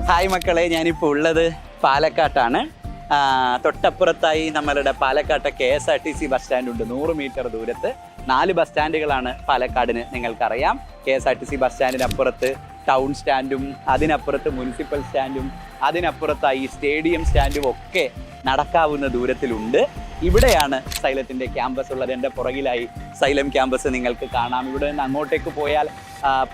Hi മക്കളെ, ഞാനിപ്പോൾ ഉള്ളത് പാലക്കാട്ടാണ്. തൊട്ടപ്പുറത്തായി നമ്മളുടെ പാലക്കാട്ടെ KSRTC ബസ് സ്റ്റാൻഡ് ഉണ്ട്. 100 മീറ്റർ ദൂരത്ത് 4 ബസ് സ്റ്റാൻഡുകളാണ് പാലക്കാടിന്. നിങ്ങൾക്കറിയാം, KSRTC ബസ് സ്റ്റാൻഡിനപ്പുറത്ത് ടൗൺ സ്റ്റാൻഡും അതിനപ്പുറത്ത് മുനിസിപ്പൽ സ്റ്റാൻഡും അതിനപ്പുറത്തായി സ്റ്റേഡിയം സ്റ്റാൻഡും ഒക്കെ നടക്കാവുന്ന ദൂരത്തിലുണ്ട്. ഇവിടെയാണ് സൈലത്തിൻ്റെ ക്യാമ്പസ് ഉള്ളത്. എൻ്റെ പുറകിലായി സൈലം ക്യാമ്പസ് നിങ്ങൾക്ക് കാണാം. ഇവിടെ നിന്ന് അങ്ങോട്ടേക്ക് പോയാൽ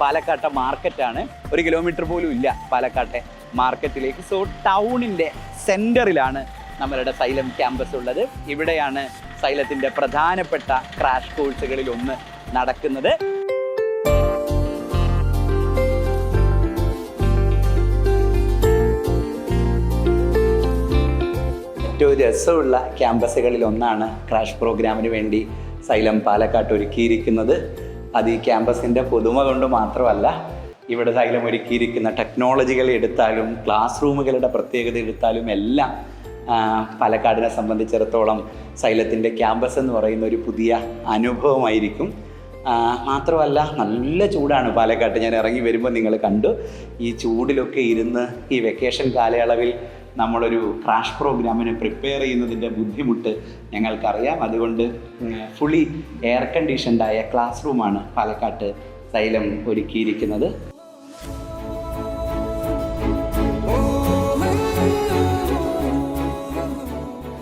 പാലക്കാട്ടെ മാർക്കറ്റാണ്. 1 കിലോമീറ്റർ പോലും ഇല്ല പാലക്കാട്ടെ മാർക്കറ്റിലേക്ക്. സോ ടൗണിൻ്റെ സെൻറ്ററിലാണ് നമ്മളുടെ സൈലം ക്യാമ്പസ് ഉള്ളത്. ഇവിടെയാണ് സൈലത്തിൻ്റെ പ്രധാനപ്പെട്ട ക്രാഷ് കോഴ്സുകളിൽ ഒന്ന് നടക്കുന്നത്. ഏറ്റവും രസമുള്ള ക്യാമ്പസുകളിൽ ഒന്നാണ് ക്രാഷ് പ്രോഗ്രാമിന് വേണ്ടി സൈലം പാലക്കാട്ട് ഒരുക്കിയിരിക്കുന്നത്. അത് ഈ ക്യാമ്പസിൻ്റെ പുതുമ കൊണ്ട് മാത്രമല്ല, ഇവിടെ സൈലം ഒരുക്കിയിരിക്കുന്ന ടെക്നോളജികൾ എടുത്താലും ക്ലാസ് റൂമുകളുടെ പ്രത്യേകത എടുത്താലും എല്ലാം പാലക്കാടിനെ സംബന്ധിച്ചിടത്തോളം സൈലത്തിൻ്റെ ക്യാമ്പസ് എന്ന് പറയുന്ന ഒരു പുതിയ അനുഭവമായിരിക്കും. മാത്രമല്ല, നല്ല ചൂടാണ് പാലക്കാട്ട്. ഞാൻ ഇറങ്ങി വരുമ്പോൾ നിങ്ങൾ കണ്ടു, ഈ ചൂടിലൊക്കെ ഇരുന്ന് ഈ വെക്കേഷൻ കാലയളവിൽ നമ്മളൊരു ക്രാഷ് പ്രോഗ്രാമിന് പ്രിപ്പയർ ചെയ്യുന്നതിൻ്റെ ബുദ്ധിമുട്ട് ഞങ്ങൾക്കറിയാം. അതുകൊണ്ട് ഫുള്ളി എയർ കണ്ടീഷൻഡായ ക്ലാസ് റൂമാണ് പാലക്കാട്ട് സൈലം ഒരുക്കിയിരിക്കുന്നത്.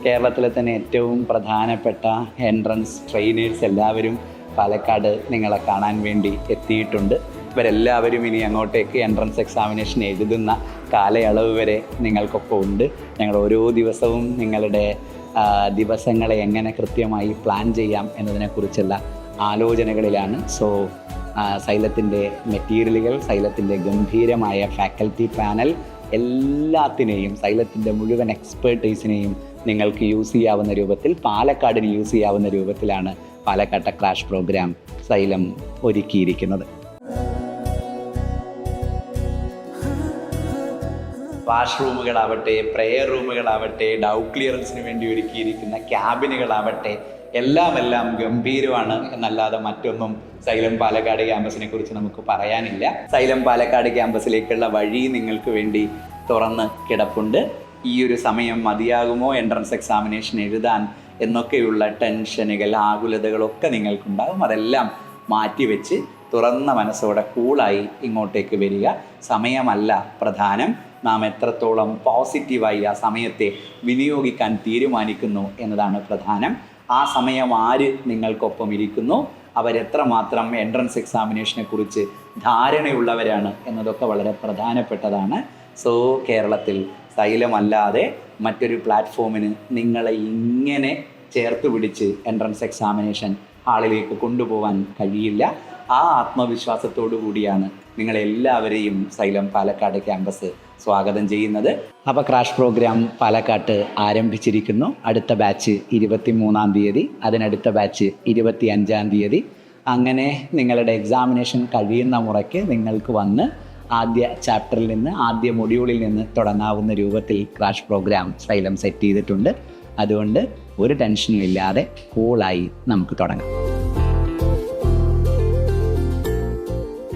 കേരളത്തിലെ തന്നെ ഏറ്റവും പ്രധാനപ്പെട്ട എൻട്രൻസ് ട്രെയിനേഴ്സ് എല്ലാവരും പാലക്കാട് നിങ്ങളെ കാണാൻ വേണ്ടി എത്തിയിട്ടുണ്ട്. ഇവരെല്ലാവരും ഇനി അങ്ങോട്ടേക്ക് എൻട്രൻസ് എക്സാമിനേഷൻ എഴുതുന്ന കാലയളവ് വരെ നിങ്ങൾക്കൊപ്പം ഉണ്ട്. ഞങ്ങൾ ഓരോ ദിവസവും നിങ്ങളുടെ ദിവസങ്ങളെ എങ്ങനെ കൃത്യമായി പ്ലാൻ ചെയ്യാം എന്നതിനെക്കുറിച്ചുള്ള ആലോചനകളിലാണ്. സോ സൈലത്തിൻ്റെ മെറ്റീരിയലുകൾ, സൈലത്തിൻ്റെ ഗംഭീരമായ ഫാക്കൽറ്റി പാനൽ, എല്ലാത്തിനെയും സൈലത്തിൻ്റെ മുഴുവൻ എക്സ്പേർട്ടീസിനെയും നിങ്ങൾക്ക് യൂസ് ചെയ്യാവുന്ന രൂപത്തിൽ, പാലക്കാടിന് യൂസ് ചെയ്യാവുന്ന രൂപത്തിലാണ് പാലക്കാട്ടെ ക്രാഷ് പ്രോഗ്രാം സൈലം ഒരുക്കിയിരിക്കുന്നത്. വാഷ്റൂമുകളാവട്ടെ, പ്രെയർ റൂമുകളാവട്ടെ, ഡൗട്ട് ക്ലിയറൻസിന് വേണ്ടി ഒരുക്കിയിരിക്കുന്ന ക്യാബിനുകളാവട്ടെ, എല്ലാം ഗംഭീരമാണ് എന്നല്ലാതെ മറ്റൊന്നും സൈലം പാലക്കാട് ക്യാമ്പസിനെ കുറിച്ച് നമുക്ക് പറയാനില്ല. സൈലം പാലക്കാട് ക്യാമ്പസിലേക്കുള്ള വഴി നിങ്ങൾക്ക് വേണ്ടി തുറന്ന് കിടപ്പുണ്ട്. ഈ ഒരു സമയം മതിയാകുമോ എൻട്രൻസ് എക്സാമിനേഷൻ എഴുതാൻ എന്നൊക്കെയുള്ള ടെൻഷനുകൾ, ആകുലതകളൊക്കെ നിങ്ങൾക്കുണ്ടാകും. അതെല്ലാം മാറ്റിവെച്ച് തുറന്ന മനസ്സോടെ കൂളായി ഇങ്ങോട്ടേക്ക് വരിക. സമയമല്ല പ്രധാനം, നാം എത്രത്തോളം പോസിറ്റീവായി ആ സമയത്തെ വിനിയോഗിക്കാൻ തീരുമാനിക്കുന്നു എന്നതാണ് പ്രധാനം. ആ സമയം ആര് നിങ്ങൾക്കൊപ്പം ഇരിക്കുന്നു, അവരെത്രമാത്രം എൻട്രൻസ് എക്സാമിനേഷനെ കുറിച്ച് ധാരണയുള്ളവരാണ് എന്നതൊക്കെ വളരെ പ്രധാനപ്പെട്ടതാണ്. സോ കേരളത്തിൽ സൈലമല്ലാതെ മറ്റൊരു പ്ലാറ്റ്ഫോമിന് നിങ്ങളെ ഇങ്ങനെ ചേർത്ത് പിടിച്ച് എൻട്രൻസ് എക്സാമിനേഷൻ ഹാളിലേക്ക് കൊണ്ടുപോകാൻ കഴിയില്ല. ആ ആത്മവിശ്വാസത്തോടു കൂടിയാണ് നിങ്ങളെല്ലാവരെയും സൈലം പാലക്കാട് ക്യാമ്പസ് സ്വാഗതം ചെയ്യുന്നത്. അപ്പോൾ ക്രാഷ് പ്രോഗ്രാം പാലക്കാട്ട് ആരംഭിച്ചിരിക്കുന്നു. അടുത്ത ബാച്ച് 23-ാം തീയതി, അതിനടുത്ത ബാച്ച് 25-ാം തീയതി. അങ്ങനെ നിങ്ങളുടെ എക്സാമിനേഷൻ കഴിയുന്ന മുറയ്ക്ക് നിങ്ങൾക്ക് വന്ന് ആദ്യ ചാപ്റ്ററിൽ നിന്ന്, ആദ്യ മൊഡ്യൂളിൽ നിന്ന് തുടങ്ങാവുന്ന രൂപത്തിൽ ക്രാഷ് പ്രോഗ്രാം സൈലം സെറ്റ് ചെയ്തിട്ടുണ്ട്. അതുകൊണ്ട് ഒരു ടെൻഷനും ഇല്ലാതെ കൂളായി നമുക്ക് തുടങ്ങാം.